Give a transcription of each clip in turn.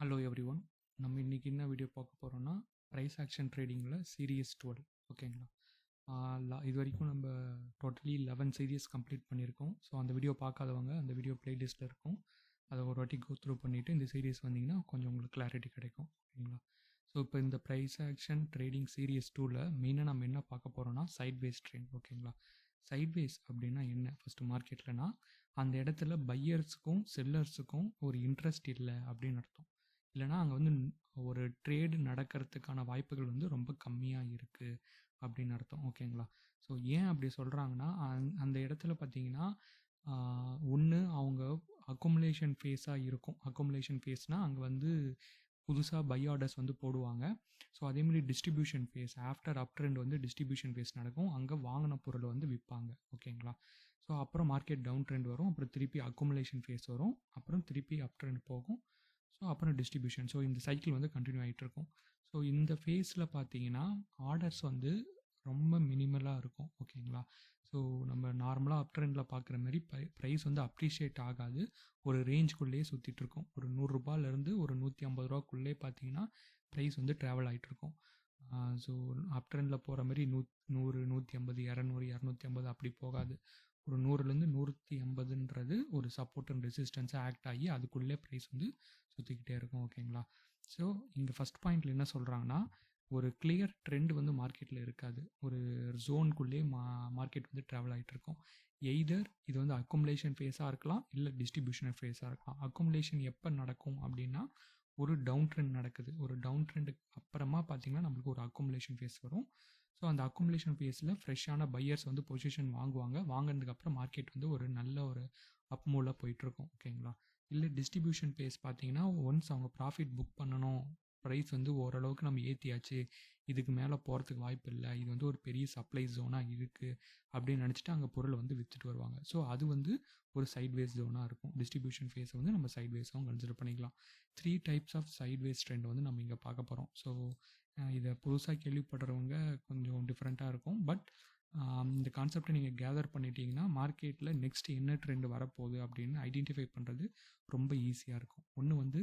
Hello everyone. நம்ம இன்னைக்கு என்ன வீடியோ பார்க்க போகிறோம்னா ப்ரைஸ் ஆக்ஷன் ட்ரேடிங்கில் சீரியஸ் 12. ஓகேங்களா? இது வரைக்கும் நம்ம டோட்டலி 11 சீரியஸ் கம்ப்ளீட் பண்ணியிருக்கோம். ஸோ அந்த வீடியோ பார்க்காதவங்க அந்த வீடியோ ப்ளேலிஸ்ட்டில் இருக்கும். அதை ஒரு வாட்டி கோ த்ரூ பண்ணிவிட்டு இந்த சீரியஸ் வந்தீங்கன்னா கொஞ்சம் உங்களுக்கு கிளாரிட்டி கிடைக்கும். ஓகேங்களா? ஸோ இப்போ இந்த ப்ரைஸ் ஆக்ஷன் ட்ரேடிங் சீரியஸ் 2ல் மெயினாக நம்ம என்ன பார்க்க போகிறோம்னா சைட்வேஸ் ட்ரெண்ட். ஓகேங்களா? சைட்வேஸ் அப்படின்னா என்ன ஃபஸ்ட்டு மார்க்கெட்லனா அந்த இடத்துல பையர்ஸுக்கும் செல்லர்ஸுக்கும் ஒரு இன்ட்ரெஸ்ட் இல்லை அப்படின்னு அர்த்தம். இல்லைனா அங்கே வந்து ஒரு ட்ரேடு நடக்கிறதுக்கான வாய்ப்புகள் வந்து ரொம்ப கம்மியாக இருக்குது அப்படின்னு அர்த்தம். ஓகேங்களா? ஸோ ஏன் அப்படி சொல்கிறாங்கன்னா அந்த இடத்துல பார்த்தீங்கன்னா ஒன்று அவங்க அக்குமுலேஷன் ஃபேஸாக இருக்கும். அக்குமுலேஷன் ஃபேஸ்னால் அங்கே வந்து புதுசாக பை ஆர்டர்ஸ் வந்து போடுவாங்க. ஸோ அதேமாதிரி distribution phase after up trend வந்து டிஸ்ட்ரிபியூஷன் ஃபேஸ் நடக்கும். அங்கே வாங்கின பொருளை வந்து விற்பாங்க. ஓகேங்களா? ஸோ அப்புறம் மார்க்கெட் டவுன் ட்ரெண்ட் வரும். அப்புறம் திருப்பி அக்குமுலேஷன் ஃபேஸ் வரும். அப்புறம் திருப்பி அப் ட்ரெண்ட் போகும். ஸோ அப்புறம் டிஸ்ட்ரிபியூஷன். ஸோ இந்த சைக்கிள் வந்து கண்டினியூ ஆகிட்டு இருக்கும். ஸோ இந்த ஃபேஸில் பார்த்தீங்கன்னா ஆர்டர்ஸ் வந்து ரொம்ப மினிமலாக இருக்கும். ஓகேங்களா? ஸோ நம்ம நார்மலாக அப் ட்ரெண்டில் பார்க்குற மாதிரி ப்ரைஸ் வந்து அப்ரிஷியேட் ஆகாது. ஒரு ரேஞ்சுக்குள்ளேயே சுற்றிட்டுருக்கும். ஒரு 100 ரூபாயிலேருந்து ஒரு 150 ரூபாக்குள்ளே பார்த்தீங்கன்னா ப்ரைஸ் வந்து ட்ராவல் ஆகிட்டுருக்கும். ஸோ அப் ட்ரெண்டில் போகிற மாதிரி 100 150 200 250 அப்படி போகாது. ஒரு 100லேருந்து 180ன்றது ஒரு சப்போர்ட் அண்ட் ரெசிஸ்டன்ஸாக ஆக்ட் ஆகி அதுக்குள்ளே ப்ரைஸ் வந்து சுற்றிக்கிட்டே இருக்கும். ஓகேங்களா? ஸோ இங்கே ஃபஸ்ட் பாயிண்டில் என்ன சொல்கிறாங்கன்னா ஒரு கிளியர் ட்ரெண்ட் வந்து மார்க்கெட்டில் இருக்காது. ஒரு ஜோனுக்குள்ளே மார்க்கெட் வந்து ட்ராவல் ஆகிட்டுருக்கும். எய்தர் இது வந்து அக்குமுலேஷன் ஃபேஸாக இருக்கலாம், இல்லை டிஸ்ட்ரிபியூஷன் ஃபேஸாக இருக்கலாம். அக்குமுலேஷன் எப்போ நடக்கும் அப்படின்னா ஒரு டவுன் ட்ரெண்ட் நடக்குது. ஒரு டவுன் ட்ரெண்டுக்கு அப்புறமா பார்த்தீங்கன்னா நம்மளுக்கு ஒரு அக்குமுலேஷன் ஃபேஸ் வரும். ஸோ அந்த அக்குமுலேஷன் ஃபேஸில் ஃப்ரெஷ்ஷான பையர்ஸ் வந்து பொசிஷன் வாங்குவாங்க. வாங்கினதுக்கப்புறம் மார்க்கெட் வந்து ஒரு நல்ல ஒரு அப் மூவில் போயிட்டுருக்கும். ஓகேங்களா? இல்லை டிஸ்ட்ரிபியூஷன் ஃபேஸ் பார்த்தீங்கன்னா ஒன்ஸ் அவங்க ப்ராஃபிட் புக் பண்ணணும், ப்ரைஸ் வந்து ஓரளவுக்கு நம்ம ஏற்றியாச்சு, இதுக்கு மேலே போகிறதுக்கு வாய்ப்பு இல்லை, இது வந்து ஒரு பெரிய சப்ளை ஜோனாக இருக்குது அப்படின்னு நினச்சிட்டு அங்கே பொருளை வந்து விற்றுட்டு வருவாங்க. ஸோ அது வந்து ஒரு சைட்வேஸ் ஜோனாக இருக்கும். டிஸ்ட்ரிபியூஷன் ஃபேஸை வந்து நம்ம சைட்வேஸாகவும் கன்சிடர் பண்ணிக்கலாம். 3 டைப்ஸ் ஆஃப் சைட்வேஸ் ட்ரெண்ட் வந்து நம்ம இங்கே பார்க்க போகிறோம். ஸோ இதை புதுசாக கேள்விப்படுறவங்க கொஞ்சம் டிஃப்ரெண்ட்டாக இருக்கும். பட் இந்த கான்செப்டை நீங்கள் கேதர் பண்ணிட்டீங்கன்னா மார்க்கெட்டில் நெக்ஸ்ட் என்ன ட்ரெண்ட் வரப்போகுது அப்படின்னு ஐடென்டிஃபை பண்ணுறது ரொம்ப ஈஸியாக இருக்கும். ஒன்று வந்து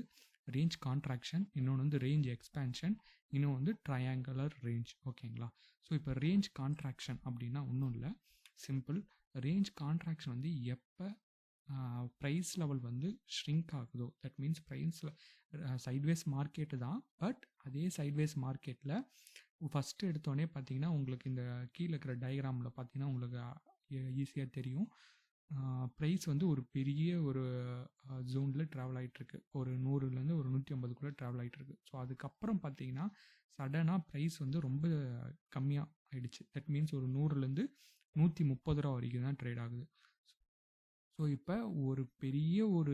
ரேஞ்ச் கான்ட்ராக்ஷன், இன்னொன்று வந்து ரேஞ்ச் எக்ஸ்பேன்ஷன், இன்னொன்று வந்து ட்ரையாங்குலர் ரேஞ்ச். ஓகேங்களா? ஸோ இப்போ ரேஞ்ச் கான்ட்ராக்ஷன் அப்படின்னா ஒன்றும் இல்லை, சிம்பிள். ரேஞ்ச் கான்ட்ராக்ஷன் வந்து எப்போ ப்ரைஸ் லெவல் வந்து ஷ்ரிங்க் ஆகுதோ, தட் மீன்ஸ் ப்ரைஸில் சைட்வேஸ் மார்க்கெட்டு தான். பட் அதே சைட்வேஸ் மார்க்கெட்டில் ஃபஸ்ட்டு எடுத்தோடனே பார்த்தீங்கன்னா உங்களுக்கு இந்த கீழே இருக்கிற டயக்ராமில் பார்த்தீங்கன்னா உங்களுக்கு ஈஸியாக தெரியும். ப்ரைஸ் வந்து ஒரு பெரிய ஒரு ஜோனில் ட்ராவல் ஆகிட்டுருக்கு. ஒரு 100லேருந்து ஒரு 150க்குள்ளே ட்ராவல் ஆகிட்டுருக்கு. ஸோ அதுக்கப்புறம் பார்த்தீங்கன்னா சடனாக ப்ரைஸ் வந்து ரொம்ப கம்மியாக ஆகிடுச்சு. தட் மீன்ஸ் ஒரு 100லேருந்து 130 ரூபா வரைக்கும் தான் ட்ரேட் ஆகுது. ஸோ இப்போ ஒரு பெரிய ஒரு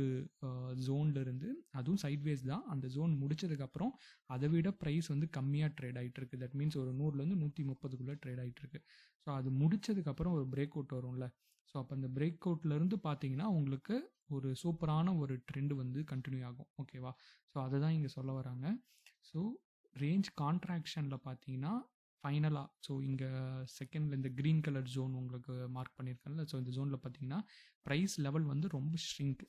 ஜோன்லேருந்து, அதுவும் சைட்வேஸ் தான், அந்த ஜோன் முடித்ததுக்கப்புறம் அதை விட ப்ரைஸ் வந்து கம்மியாக ட்ரேட் ஆகிட்டுருக்கு. தட் மீன்ஸ் ஒரு 100லேருந்து 130க்குள்ளே ட்ரேட் ஆகிட்டுருக்கு. ஸோ அது முடித்ததுக்கப்புறம் ஒரு பிரேக் அவுட் வரும்ல. ஸோ அப்போ அந்த பிரேக் அவுட்லேருந்து பார்த்தீங்கன்னா உங்களுக்கு ஒரு சூப்பரான ஒரு ட்ரெண்டு வந்து கண்டினியூ ஆகும். ஓகேவா? ஸோ அதை தான் இங்கே சொல்ல வராங்க. ஸோ ரேஞ்ச் கான்ட்ராக்ஷனில் பார்த்தீங்கன்னா ஃபைனலாக, ஸோ இங்கே செகண்டில் இந்த க்ரீன் கலர் ஜோன் உங்களுக்கு மார்க் பண்ணியிருக்கேன்ல. ஸோ இந்த ஜோனில் பார்த்தீங்கன்னா ப்ரைஸ் லெவல் வந்து ரொம்ப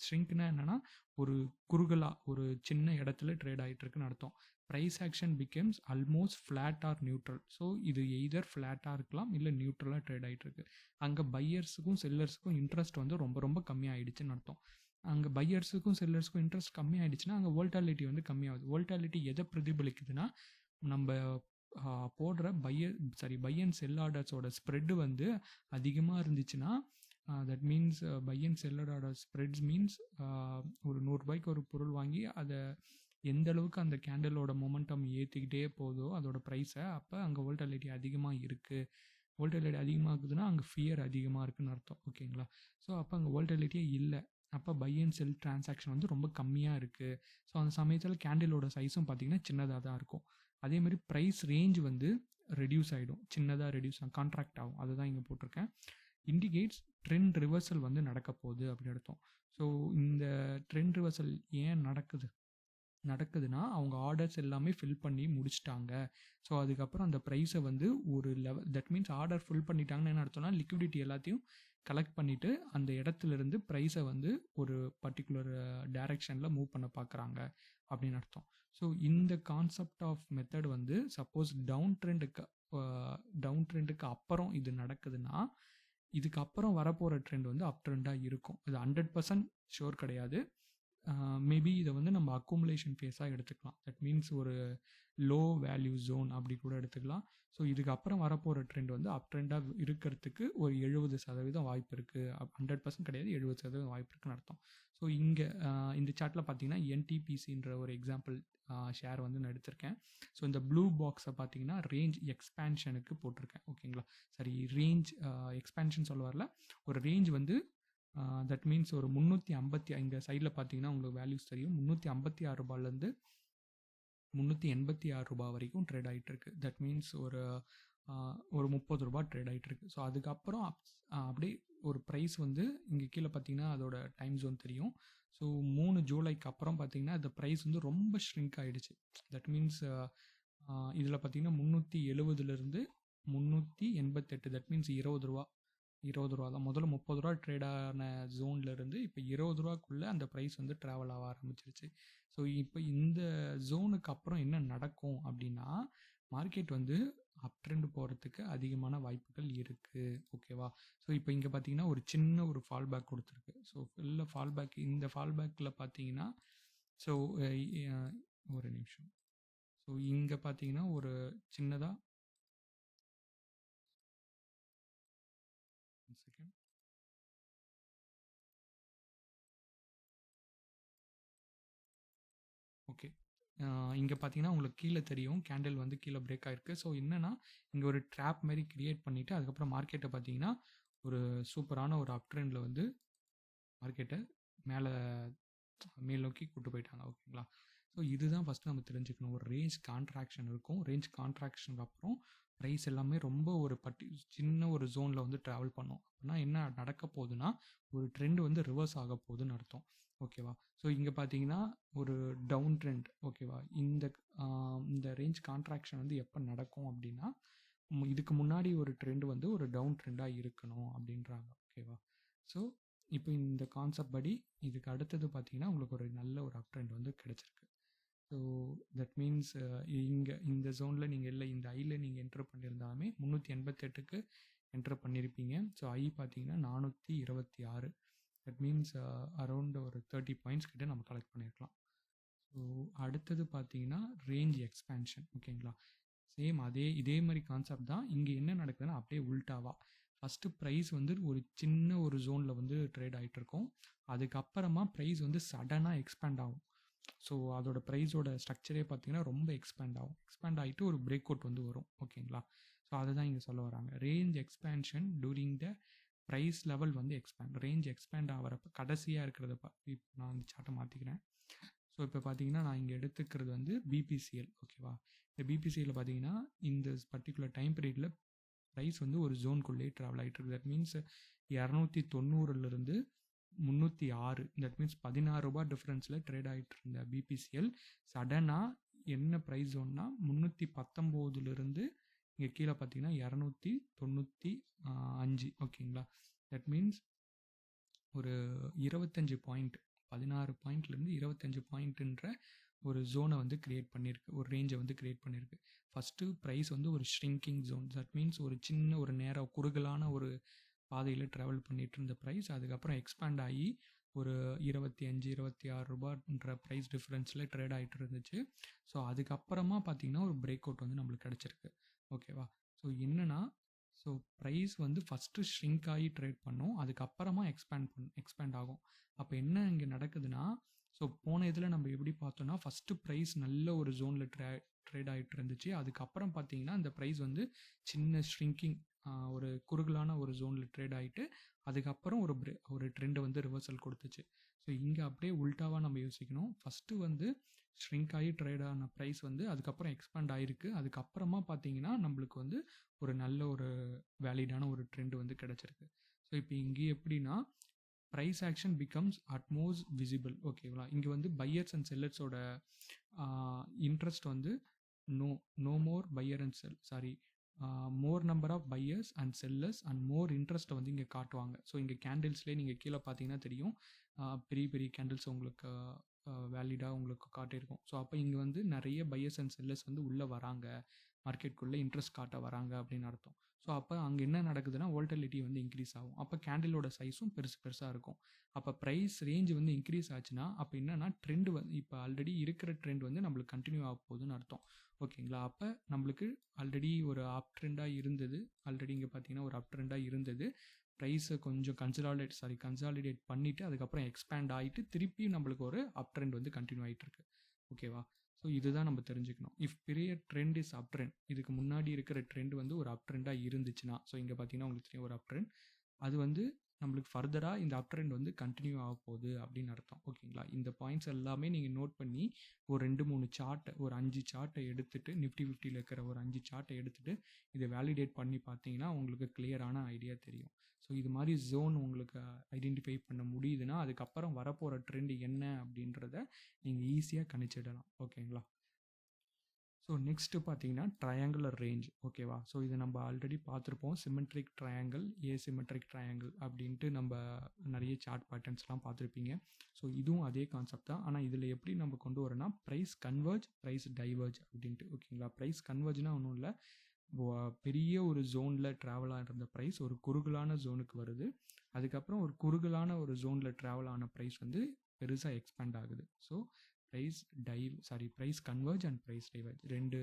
ஷ்ரிங்க்னா என்னென்னா ஒரு குறுகலாக ஒரு சின்ன இடத்துல ட்ரேட் ஆகிட்டுருக்குன்னு அர்த்தம். Price action becomes almost flat or neutral. So இது எய்தர் ஃப்ளாட்டாக இருக்கலாம், இல்லை நியூட்ரலாக ட்ரேட் ஆகிட்டுருக்கு. அங்கே பையர்ஸுக்கும் செல்லர்ஸுக்கும் இன்ட்ரெஸ்ட் வந்து ரொம்ப ரொம்ப கம்மியாகிடுச்சுன்னு அர்த்தம். அங்கே பையர்ஸுக்கும் செல்லர்ஸுக்கும் இன்ட்ரெஸ்ட் கம்மியாகிடுச்சுன்னா அங்கே வோல்டாலிட்டி வந்து கம்மியாகுது. வோல்டாலிட்டி எதை பிரதிபலிக்குதுன்னா நம்ம போடுற பை அண்ட் செல் ஆர்டர்ஸோட ஸ்ப்ரெட்டு வந்து அதிகமாக இருந்துச்சுன்னா that means buy and seller order spreads means ஒரு 100 ரூபாய்க்கு ஒரு பொருள் வாங்கி அதை எந்த அளவுக்கு அந்த கேண்டலோட மொமெண்டம் ஏற்றிக்கிட்டே போதோ அதோட ப்ரைஸை, அப்போ அங்கே வோல்டாலிட்டி அதிகமாக இருக்குது. வோல்டாலிட்டி அதிகமாகுதுன்னா அங்கே ஃபியர் அதிகமாக இருக்குதுன்னு அர்த்தம். ஓகேங்களா? ஸோ அப்போ அங்கே வோல்டாலிட்டியே இல்லை. அப்போ பை அண்ட் செல் டிரான்சாக்ஷன் வந்து ரொம்ப கம்மியாக இருக்குது. ஸோ அந்த சமயத்தில் கேண்டிலோட சைஸும் பார்த்திங்கன்னா சின்னதாக தான் இருக்கும். அதேமாதிரி ப்ரைஸ் ரேஞ்ச் வந்து ரெடியூஸ் ஆகிடும், சின்னதாக ரெடியூஸ் ஆகும், கான்ட்ராக்ட் ஆகும். அதை தான் இங்கே போட்டிருக்கேன். இண்டிகேட்ஸ் ட்ரெண்ட் ரிவர்சல் வந்து நடக்க போகுது அப்படின்னு அர்த்தம். ஸோ இந்த ட்ரெண்ட் ரிவர்சல் ஏன் நடக்குதுன்னா அவங்க ஆர்டர்ஸ் எல்லாமே ஃபில் பண்ணி முடிச்சிட்டாங்க. ஸோ அதுக்கப்புறம் அந்த ப்ரைஸை வந்து ஒரு level, that means order fill பண்ணிட்டாங்கன்னு என்ன அர்த்தம்னா லிக்விடிட்டி எல்லாத்தையும் கலெக்ட் பண்ணிவிட்டு அந்த இடத்துலேருந்து ப்ரைஸை வந்து ஒரு பர்டிகுலர் டைரெக்ஷனில் மூவ் பண்ண பார்க்குறாங்க அப்படின்னு அர்த்தம். ஸோ இந்த கான்செப்ட் ஆஃப் மெத்தட் வந்து சப்போஸ் டவுன் ட்ரெண்டுக்கு அப்புறம் இது நடக்குதுன்னா இதுக்கப்புறம் வரப்போகிற ட்ரெண்ட் வந்து அப் ட்ரெண்டாக இருக்கும். இது 100% ஷோர் கிடையாது. மேபி இதை வந்து நம்ம அக்குமுலேஷன் ஃபேஸாக எடுத்துக்கலாம். தட் மீன்ஸ் ஒரு லோ வேல்யூ ஜோன் அப்படி கூட எடுத்துக்கலாம். ஸோ இதுக்கப்புறம் வரப்போகிற ட்ரெண்ட் வந்து அப் ட்ரெண்டாக இருக்கிறதுக்கு ஒரு 70% வாய்ப்பு இருக்குது. 100% கிடையாது, 70% வாய்ப்பு இருக்குன்னு அர்த்தம். ஸோ இங்கே இந்த சார்ட்டில் பார்த்தீங்கன்னா என்டிபிசின்ற ஒரு எக்ஸாம்பிள் ஷேர் வந்து நான் எடுத்திருக்கேன். ஸோ இந்த ப்ளூ பாக்ஸை பார்த்தீங்கன்னா ரேஞ்ச் எக்ஸ்பேன்ஷனுக்கு போட்டிருக்கேன். ஓகேங்களா, சரி, ரேஞ்ச் எக்ஸ்பேன்ஷன் சொல்ல வரல, ஒரு ரேஞ்ச் வந்து தட் மீன்ஸ் ஒரு 350 இந்த சைடில் பார்த்தீங்கன்னா உங்களுக்கு வேல்யூஸ் தெரியும். 356 ரூபாயிலேருந்து 386 ரூபாய் வரைக்கும் ட்ரேட் ஆகிட்டு இருக்கு. தட் மீன்ஸ் ஒரு 30 ரூபா ட்ரேட் ஆகிட்டு இருக்கு. ஸோ அதுக்கப்புறம் அப்படியே ஒரு ப்ரைஸ் வந்து இங்கே கீழே பார்த்தீங்கன்னா அதோட டைம் ஜோன் தெரியும். ஸோ 3 ஜூலைக்கு அப்புறம் பார்த்தீங்கன்னா இந்த ப்ரைஸ் வந்து ரொம்ப ஷ்ரிங்க் ஆகிடுச்சு. தட் மீன்ஸ் இதில் பார்த்தீங்கன்னா 370லேருந்து 388, தட் மீன்ஸ் 20 ரூபா தான். முதல்ல 30 ரூபா ட்ரேட் ஆன ஜோன்லேருந்து இப்போ 20 ரூபாக்குள்ளே அந்த ப்ரைஸ் வந்து ட்ராவல் ஆக ஆரம்பிச்சிருச்சு. ஸோ இப்போ இந்த ஜோனுக்கு அப்புறம் என்ன நடக்கும் அப்படின்னா மார்க்கெட் வந்து அப் ட்ரெண்ட் போகிறதுக்கு அதிகமான வாய்ப்புகள் இருக்குது. ஓகேவா, ஸோ இப்போ இங்கே பார்த்தீங்கன்னா ஒரு சின்ன ஒரு ஃபால் பேக் கொடுத்துருக்கு. ஸோ இல்லை ஃபால் பேக், இந்த ஃபால் பேக்கில் பார்த்தீங்கன்னா ஸோ ஒரு நிமிஷம். ஸோ இங்கே பார்த்தீங்கன்னா ஒரு சின்னதாக செகண்ட் ஓகே, இங்கே பார்த்தீங்கன்னா உங்களுக்கு கீழே தெரியும் கேண்டில் வந்து கீழே பிரேக் ஆகிருக்கு. ஸோ என்னென்னா இங்கே ஒரு ட்ராப் மாதிரி க்ரியேட் பண்ணிவிட்டு அதுக்கப்புறம் மார்க்கெட்டை பார்த்தீங்கன்னா ஒரு சூப்பரான ஒரு அப் ட்ரெண்டில் வந்து மார்க்கெட்டை மேல் நோக்கி கூட்டு போயிட்டாங்க. ஓகேங்களா, ஸோ இதுதான் ஃபஸ்ட்டு நம்ம தெரிஞ்சுக்கணும். ஒரு ரேஞ்ச் கான்ட்ராக்ஷன் இருக்கும். ரேஞ்ச் கான்ட்ராக்ஷனுக்கு அப்புறம் ப்ரைஸ் எல்லாமே ரொம்ப ஒரு சின்ன ஒரு ஜோனில் வந்து ட்ராவல் பண்ணும். அப்படின்னா என்ன நடக்க போகுதுன்னா ஒரு ட்ரெண்ட் வந்து ரிவர்ஸ் ஆக போகுதுன்னு அர்த்தம். ஓகேவா, ஸோ இங்கே பார்த்தீங்கன்னா ஒரு டவுன் ட்ரெண்ட். ஓகேவா, இந்த ரேஞ்ச் கான்ட்ராக்ஷன் வந்து எப்போ நடக்கும் அப்படின்னா இதுக்கு முன்னாடி ஒரு ட்ரெண்ட் வந்து ஒரு டவுன் ட்ரெண்டாக இருக்கணும் அப்படின்றாங்க. ஓகேவா, ஸோ இப்போ இந்த கான்செப்ட் படி இதுக்கு அடுத்தது பார்த்தீங்கன்னா உங்களுக்கு ஒரு நல்ல ஒரு அப் ட்ரெண்ட் வந்து கிடச்சிருக்கு. ஸோ தட் மீன்ஸ் இங்கே இந்த ஜோனில் நீங்கள் இல்லை, இந்த ஐயில் நீங்கள் என்ட்ரு பண்ணியிருந்தாலுமே 388க்கு என்ட்ரு பண்ணியிருப்பீங்க. ஸோ ஐ பார்த்தீங்கன்னா 426. தட் மீன்ஸ் அரௌண்ட் ஒரு 30 பாயிண்ட்ஸ் கிட்ட நம்ம கலெக்ட் பண்ணியிருக்கலாம். ஸோ அடுத்தது பார்த்தீங்கன்னா ரேஞ்ச் எக்ஸ்பேன்ஷன். ஓகேங்களா, சேம் இதே மாதிரி கான்செப்ட் தான். இங்கே என்ன நடக்குதுன்னா அப்படியே உல்டாவா ஃபஸ்ட்டு ப்ரைஸ் வந்து ஒரு சின்ன ஒரு ஜோனில் வந்து ட்ரேட் ஆகிட்டு இருக்கும். அதுக்கப்புறமா ப்ரைஸ் வந்து சடனாக எக்ஸ்பேண்ட் ஆகும். ஸோ அதோட ப்ரைஸோட ஸ்ட்ரக்சரே பார்த்தீங்கன்னா ரொம்ப எக்ஸ்பேண்ட் ஆகும். எக்ஸ்பேண்ட் ஆகிட்டு ஒரு பிரேக் அவுட் வந்து வரும். ஓகேங்களா, ஸோ அதை தான் இங்கே சொல்ல வராங்க. Range expansion during the price level வந்து ரேஞ்ச் எக்ஸ்பேண்ட் ஆகிறப்ப கடைசியாக இருக்கிறத இப்போ நான் அந்த சார்ட்டை மாற்றிக்கிறேன். ஸோ இப்போ பார்த்தீங்கன்னா நான் இங்கே எடுத்துக்கிறது வந்து பிபிசிஎல். ஓகேவா, இந்த பிபிசிஎல் பார்த்தீங்கன்னா இந்த பர்டிகுலர் டைம் பீரியடில் ப்ரைஸ் வந்து ஒரு ஜோனுக்குள்ளேயே ட்ராவல் ஆகிட்டு இருக்குது. தட் மீன்ஸ் 290லேருந்து 306, தட் மீன்ஸ் 16 ரூபா டிஃப்ரென்ஸில் ட்ரேட் ஆகிட்டு இருந்த பிபிசிஎல் சடனாக என்ன ப்ரைஸ் ஜோன்னா 319லேருந்து இங்கே கீழே பார்த்தீங்கன்னா 295. ஓகேங்களா, தட் மீன்ஸ் ஒரு 25 பாயிண்ட், 16 பாயிண்ட்லேருந்து 25 பாயிண்ட்டுன்ற ஒரு ஜோனை வந்து க்ரியேட் பண்ணியிருக்கு, ஒரு ரேஞ்சை வந்து க்ரியேட் பண்ணியிருக்கு. ஃபஸ்ட்டு ப்ரைஸ் வந்து ஒரு ஷ்ரிங்கிங் ஜோன். தட் மீன்ஸ் ஒரு சின்ன ஒரு குறுகலான ஒரு பாதையில் ட்ராவல் பண்ணிகிட்டு இருந்த ப்ரைஸ் அதுக்கப்புறம் எக்ஸ்பேண்ட் ஆகி ஒரு 25-26 ரூபான்ற ப்ரைஸ் டிஃப்ரென்ஸில் ட்ரேட் ஆகிட்டு இருந்துச்சு. ஸோ அதுக்கப்புறமா பார்த்தீங்கன்னா ஒரு பிரேக் அவுட் வந்து நம்மளுக்கு கிடச்சிருக்கு. ஓகேவா, ஸோ என்னென்னா ஸோ ப்ரைஸ் வந்து ஃபஸ்ட்டு ஷ்ரிங்க் ஆகி ட்ரேட் பண்ணும், அதுக்கப்புறமா எக்ஸ்பேண்ட் ஆகும். அப்போ என்ன இங்கே நடக்குதுன்னா ஸோ போன இதில் நம்ம எப்படி பார்த்தோன்னா ஃபஸ்ட்டு ப்ரைஸ் நல்ல ஒரு ஜோனில் ட்ரேட் ஆகிட்டு இருந்துச்சு. அதுக்கப்புறம் பார்த்தீங்கன்னா அந்த ப்ரைஸ் வந்து சின்ன ஷ்ரிங்கிங் ஒரு குறுகலான ஒரு ஜோனில் ட்ரேட் ஆகிட்டு அதுக்கப்புறம் ஒரு ட்ரெண்டை வந்து ரிவர்சல் கொடுத்துச்சு. ஸோ இங்கே அப்படியே உல்டாவாக நம்ம யோசிக்கணும். ஃபஸ்ட்டு வந்து ஷ்ரிங்க் ஆகி ட்ரேட் ஆன ப்ரைஸ் வந்து அதுக்கப்புறம் எக்ஸ்பேண்ட் ஆகிருக்கு. அதுக்கப்புறமா பார்த்தீங்கன்னா நம்மளுக்கு வந்து ஒரு நல்ல ஒரு வேலிடான ஒரு ட்ரெண்ட் வந்து கிடச்சிருக்கு. ஸோ இப்போ இங்கே எப்படின்னா price action becomes utmost visible. ஓகேங்களா, இங்கே வந்து பையர்ஸ் அண்ட் செல்லர்ஸோட இன்ட்ரெஸ்ட் வந்து no more buyer and more number of buyers and sellers and more இன்ட்ரெஸ்ட்டை வந்து இங்கே காட்டுவாங்க. ஸோ இங்கே கேண்டில்ஸ்லேயே நீங்கள் கீழே பார்த்தீங்கன்னா தெரியும், பெரிய பெரிய கேண்டில்ஸ் உங்களுக்கு வேலிடாக உங்களுக்கு காட்டியிருக்கும். ஸோ அப்போ இங்கே வந்து நிறைய பையர்ஸ் அண்ட் செல்லர்ஸ் வந்து உள்ளே வராங்க, மார்க்கெட்டுக்குள்ளே இன்ட்ரெஸ்ட் காட்ட வராங்க அப்படின்னு அர்த்தம். ஸோ அப்போ அங்கே என்ன நடக்குதுன்னா வோல்டிலிட்டி வந்து இன்க்ரீஸ் ஆகும். அப்போ கேண்டிலோட சைஸும் பெருசாக இருக்கும். அப்போ ப்ரைஸ் ரேஞ்ச் வந்து இன்க்ரீஸ் ஆச்சுன்னா அப்போ என்னென்னா ட்ரெண்ட் வந்து இப்போ ஆல்ரெடி இருக்கிற ட்ரெண்ட் வந்து நம்மளுக்கு கண்டினியூ ஆக போகுதுன்னு அர்த்தம். ஓகேங்களா? அப்போ நம்மளுக்கு ஆல்ரெடி ஒரு அப் ட்ரெண்டாக இருந்தது, ஆல்ரெடி இங்கே பார்த்தீங்கன்னா ஒரு அப் ட்ரெண்டாக இருந்தது. ப்ரைஸை கொஞ்சம் கன்சாலிடேட் பண்ணிவிட்டு அதுக்கப்புறம் எக்ஸ்பேண்ட் ஆகிட்டு திருப்பி நம்மளுக்கு ஒரு அப் ட்ரெண்ட் வந்து கண்டினியூ ஆகிட்டு இருக்கு. ஓகேவா? ஸோ இதுதான் நம்ம தெரிஞ்சுக்கணும். இஃப் பெரிய ட்ரெண்ட் இஸ் அப் ட்ரெண்ட், இதுக்கு முன்னாடி இருக்கிற ட்ரெண்ட் வந்து ஒரு அப் ட்ரெண்டாக இருந்துச்சுன்னா, ஸோ இங்கே பார்த்தீங்கன்னா உங்களுக்கு தெரியும் ஒரு அப் ட்ரெண்ட், அது வந்து நம்மளுக்கு ஃபர்தராக இந்த அப் ட்ரெண்ட் வந்து கண்டினியூ ஆக போகுது அப்படின்னு அர்த்தம். ஓகேங்களா? இந்த பாயிண்ட்ஸ் எல்லாமே நீங்கள் நோட் பண்ணி ஒரு 2-3 சார்ட்டை, ஒரு 5 சார்ட்டை எடுத்துகிட்டு, நிஃப்டி 50ல் இருக்கிற ஒரு 5 சார்ட்டை எடுத்துகிட்டு இதை வேலிடேட் பண்ணி பார்த்தீங்கன்னா உங்களுக்கு கிளியரான ஐடியா தெரியும். ஸோ இது மாதிரி ஜோன் உங்களுக்கு ஐடென்டிஃபை பண்ண முடியுதுன்னா அதுக்கப்புறம் வரப்போகிற ட்ரெண்ட் என்ன அப்படின்றத நீங்கள் ஈஸியாக கணிச்சிடலாம். ஓகேங்களா? ஸோ நெக்ஸ்ட்டு பார்த்தீங்கன்னா ட்ரையாங்குலர் ரேஞ்ச். ஓகேவா? ஸோ இதை நம்ம ஆல்ரெடி பார்த்துருப்போம். சிமெட்ரிக் ட்ரையாங்கிள், ஏசிமெட்ரிக் ட்ரையாங்கிள் அப்படின்ட்டு நம்ம நிறைய சார்ட் பேட்டர்ன்ஸ்லாம் பார்த்துருப்பீங்க. ஸோ இதுவும் அதே கான்செப்ட் தான். ஆனால் இதில் எப்படி நம்ம கொண்டு வரோன்னா ப்ரைஸ் கன்வர்ஜ், ப்ரைஸ் டைவர்ஜ் அப்படின்ட்டு. ஓகேங்களா? ப்ரைஸ் கன்வர்ஜ்னால் ஒன்றும் இல்லை, பெரிய ஒரு ஜோனில் ட்ராவல் ஆகிருந்த ப்ரைஸ் ஒரு குறுகலான ஜோனுக்கு வருது, அதுக்கப்புறம் ஒரு குறுகலான ஒரு ஜோனில் ட்ராவல் ஆன ப்ரைஸ் வந்து பெருசாக எக்ஸ்பேண்ட் ஆகுது. So price converge and price diverge ரெண்டு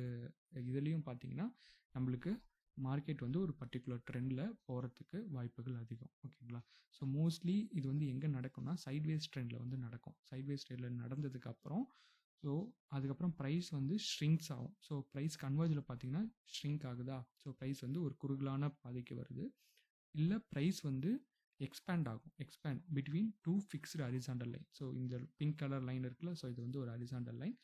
இதுலேயும் பார்த்தீங்கன்னா நம்மளுக்கு மார்க்கெட் வந்து ஒரு பர்டிகுலர் ட்ரெண்டில் போகிறதுக்கு வாய்ப்புகள் அதிகம். ஓகேங்களா? ஸோ மோஸ்ட்லி இது வந்து எங்கே நடக்கும்னா சைட்வேஸ் ட்ரெண்டில் வந்து நடக்கும். சைட்வேஸ் ட்ரெண்டில் நடந்ததுக்கப்புறம் ஸோ அதுக்கப்புறம் ப்ரைஸ் வந்து ஷ்ரிங்க்ஸ் ஆகும். ஸோ ப்ரைஸ் கன்வர்ஜில் பார்த்தீங்கன்னா ஷ்ரிங்க் ஆகுதா, ஸோ ப்ரைஸ் வந்து ஒரு குறுகலான பாதைக்கு வருது. இல்லை ப்ரைஸ் வந்து எக்ஸ்பேண்ட் ஆகும், expand between 2 fixed horizontal line. So இந்த பிங்க் கலர் லைன் இருக்குல்ல, ஸோ இது வந்து ஒரு ஹரிசாண்டல் லைன்,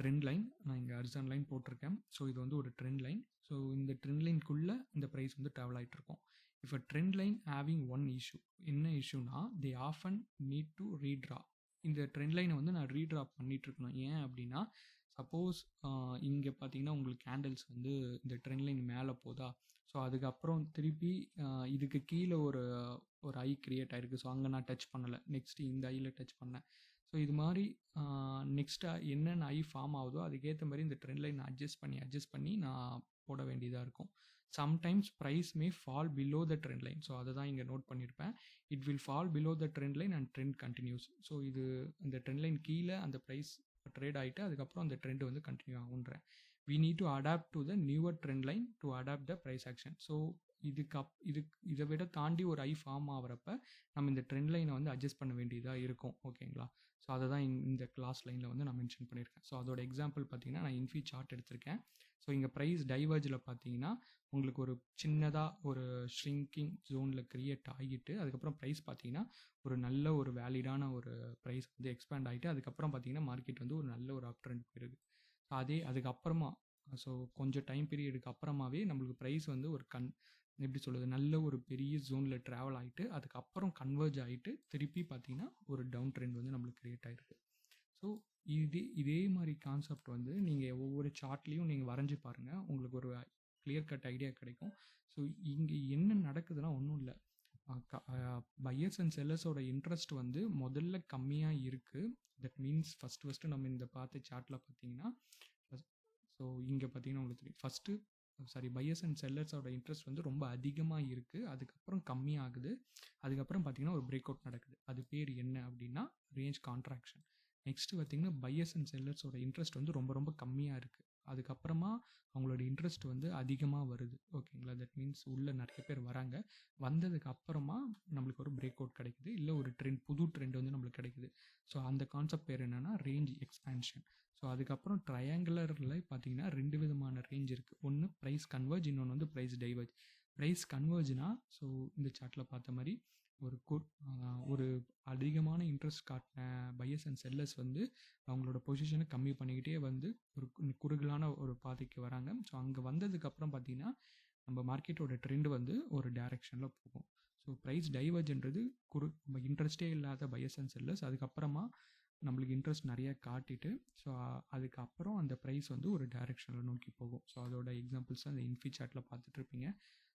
ட்ரெண்ட் லைன். நான் இங்கே ஹரிசாண்டல் லைன் போட்டிருக்கேன். ஸோ இது வந்து ஒரு ட்ரெண்ட் லைன். ஸோ இந்த ட்ரெண்ட் லைனுக்குள்ளே இந்த ப்ரைஸ் வந்து ட்ராவல் ஆகிட்டு இருக்கும். இப்போ trend line having one issue, என்ன இஷ்யூனா they often need to redraw. இந்த ட்ரெண்ட் லைனை வந்து நான் ரீட்ரா பண்ணிகிட்ருக்கணும். ஏன் அப்படின்னா சப்போஸ் இங்கே பார்த்தீங்கன்னா உங்களுக்கு கேண்டில்ஸ் வந்து இந்த ட்ரெண்ட் லைன் மேலே போதா, ஸோ அதுக்கப்புறம் திருப்பி இதுக்கு கீழே ஒரு ஐ க்ரியேட் ஆகிருக்கு. ஸோ அங்கே நான் டச் பண்ணலை, நெக்ஸ்ட்டு இந்த ஐயில் டச் பண்ணேன். ஸோ இது மாதிரி நெக்ஸ்ட்டாக என்னென்ன ஐ ஃபார்ம் ஆகுதோ அதுக்கேற்ற மாதிரி இந்த ட்ரெண்ட் லைன் அட்ஜஸ்ட் பண்ணி நான் போட வேண்டியதாக இருக்கும். Sometimes price may fall below the trend line. So அதை தான் இங்கே நோட் பண்ணியிருப்பேன். It will fall below the trend line and trend continues. So இது இந்த ட்ரெண்ட் லைன் கீழே அந்த ப்ரைஸ் ட்ரேட் ஆகிட்டு அதுக்கப்புறம் அந்த ட்ரெண்ட் வந்து continue ஆகுன்றேன். we need to adapt to the newer trend line to adapt the price action. So இதை விட தாண்டி ஒரு ஐ ஃபார்ம் ஆகிறப்ப நம்ம இந்த ட்ரெண்ட் லைனை வந்து அட்ஜஸ்ட் பண்ண வேண்டியதாக இருக்கும். ஓகேங்களா? ஸோ அதை தான் இந்த கிளாஸ் லைனில் வந்து நான் மென்ஷன் பண்ணியிருக்கேன். ஸோ அதோட எக்ஸாம்பிள் பார்த்தீங்கன்னா நான் இன்ஃபி சார்ட் எடுத்திருக்கேன். ஸோ இங்கே ப்ரைஸ் டைவர்ஜில் பார்த்தீங்கன்னா உங்களுக்கு ஒரு சின்னதாக ஒரு ஷ்ரிங்கிங் ஜோனில் க்ரியேட் ஆகிட்டு அதுக்கப்புறம் ப்ரைஸ் பார்த்தீங்கன்னா ஒரு நல்ல ஒரு வேலிடான ஒரு ப்ரைஸ் வந்து எக்ஸ்பேண்ட் ஆகிட்டு அதுக்கப்புறம் பார்த்தீங்கன்னா மார்க்கெட் வந்து ஒரு நல்ல ஒரு அப் ட்ரெண்ட் போயிருக்கு. அதுக்கப்புறமா ஸோ கொஞ்சம் டைம் பீரியடுக்கு அப்புறமாவே நம்மளுக்கு ப்ரைஸ் வந்து ஒரு எப்படி சொல்கிறது, நல்ல ஒரு பெரிய ஜோனில் ட்ராவல் ஆகிட்டு அதுக்கப்புறம் கன்வர்ஜ் ஆகிட்டு திருப்பி பார்த்தீங்கன்னா ஒரு டவுன் ட்ரெண்ட் வந்து நம்மளுக்கு க்ரியேட் ஆகிருக்கு. ஸோ இதே மாதிரி கான்செப்ட் வந்து நீங்கள் ஒவ்வொரு சார்ட்லேயும் நீங்கள் வரைஞ்சி பாருங்கள், உங்களுக்கு ஒரு கிளியர் கட் ஐடியா கிடைக்கும். ஸோ இங்கே என்ன நடக்குதுன்னா ஒன்றும் இல்லை, பையர்ஸ் அண்ட் செல்லர்ஸோட இன்ட்ரெஸ்ட் வந்து முதல்ல கம்மியாக இருக்குது. தட் மீன்ஸ் ஃபஸ்ட்டு நம்ம இந்த பார்த்த சார்ட்டில் பார்த்தீங்கன்னா ஸோ இங்கே பார்த்தீங்கன்னா உங்களுக்கு தெரியும் பையர்ஸ் அண்ட் செல்லர்ஸோட இன்ட்ரெஸ்ட் வந்து ரொம்ப அதிகமாக இருக்குது, அதுக்கப்புறம் கம்மியாகுது, அதுக்கப்புறம் பார்த்தீங்கன்னா ஒரு பிரேக் அவுட் நடக்குது. அது பேர் என்ன அப்படின்னா ரேஞ்ச் கான்ட்ராக்ஷன். நெக்ஸ்ட்டு பார்த்தீங்கன்னா பையர்ஸ் அண்ட் செல்லர்ஸோட இன்ட்ரெஸ்ட் வந்து ரொம்ப ரொம்ப கம்மியாக இருக்குது, அதுக்கப்புறமா அவங்களோட இன்ட்ரெஸ்ட் வந்து அதிகமாக வருது. ஓகேங்களா? தட் மீன்ஸ் உள்ளே நிறைய பேர் வராங்க, வந்ததுக்கு அப்புறமா நம்மளுக்கு ஒரு பிரேக் அவுட் கிடைக்குது, இல்லை ஒரு புது ட்ரெண்ட் வந்து நம்மளுக்கு கிடைக்குது. ஸோ அந்த கான்செப்ட் பேர் என்னென்னா ரேஞ்ச் எக்ஸ்பேன்ஷன். ஸோ அதுக்கப்புறம் ட்ரையாங்குலரில் பார்த்தீங்கன்னா 2 விதமான ரேஞ்ச் இருக்குது. ஒன்று ப்ரைஸ் கன்வர்ஜ், இன்னொன்று வந்து ப்ரைஸ் டைவர்ஜ். ப்ரைஸ் கன்வர்ஜ்னா ஸோ இந்த சார்ட்டில் பார்த்த மாதிரி ஒரு அதிகமான இன்ட்ரெஸ்ட் காட்டின பையர்ஸ் அண்ட் செல்லர்ஸ் வந்து அவங்களோட பொசிஷனை கம்மி பண்ணிக்கிட்டே வந்து ஒரு குறுகலான ஒரு பாதைக்கு வராங்க. ஸோ அங்கே வந்ததுக்கப்புறம் பார்த்தீங்கன்னா நம்ம மார்க்கெட்டோட ட்ரெண்ட் வந்து ஒரு டைரெக்ஷனில் போகும். ஸோ ப்ரைஸ் டைவர்ஜ்ன்றது இன்ட்ரெஸ்டே இல்லாத பையர்ஸ் அண்ட் செல்லர்ஸ் அதுக்கப்புறமா நம்மளுக்கு இன்ட்ரெஸ்ட் நிறைய காட்டிட்டு ஸோ அதுக்கப்புறம் அந்த ப்ரைஸ் வந்து ஒரு டைரெக்ஷனில் நோக்கி போகும். ஸோ அதோட எக்ஸாம்பிள்ஸ் அந்த இன்ஃபி சார்ட்டில் பார்த்துட்ருப்பீங்க.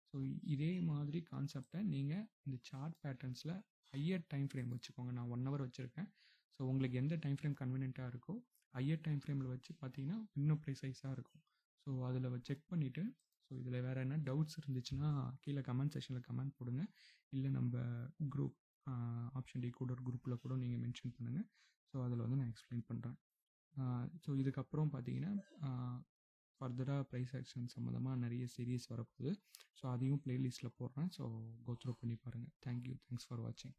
ஸோ இதே மாதிரி கான்செப்டை நீங்கள் இந்த சார்ட் பேட்டர்ன்ஸில் ஹையர் டைம் ஃப்ரேம் வச்சுக்கோங்க. நான் 1 ஹவர் வச்சுருக்கேன். ஸோ உங்களுக்கு எந்த டைம் ஃப்ரேம் கன்வீனியண்ட்டாக இருக்கோ ஹையர் டைம் ஃப்ரேமில் வச்சு பார்த்தீங்கன்னா இன்னும் ப்ரிசைஸாக இருக்கும். ஸோ அதில் செக் பண்ணிவிட்டு ஸோ இதில் வேறு என்ன டவுட்ஸ் இருந்துச்சுன்னா கீழே கமெண்ட் செக்ஷனில் கமெண்ட் போடுங்க. இல்லை நம்ம குரூப் ஆப்ஷன் டிகோடர் குரூப்பில் கூட நீங்கள் மென்ஷன் பண்ணுங்கள். ஸோ அதில் வந்து நான் எக்ஸ்பிளைன் பண்ணுறேன். ஸோ இதுக்கப்புறம் பார்த்தீங்கன்னா ஃபர்தராக ப்ரைஸ் ஆக்ஷன் சம்மந்தமாக நிறைய சீரீஸ் வரப்போகுது. ஸோ அதையும் ப்ளேலிஸ்ட்டில் போடுறேன். ஸோ கோ த்ரூ பண்ணி பாருங்கள். தேங்க்யூ. தேங்க்ஸ் ஃபார் வாட்சிங்.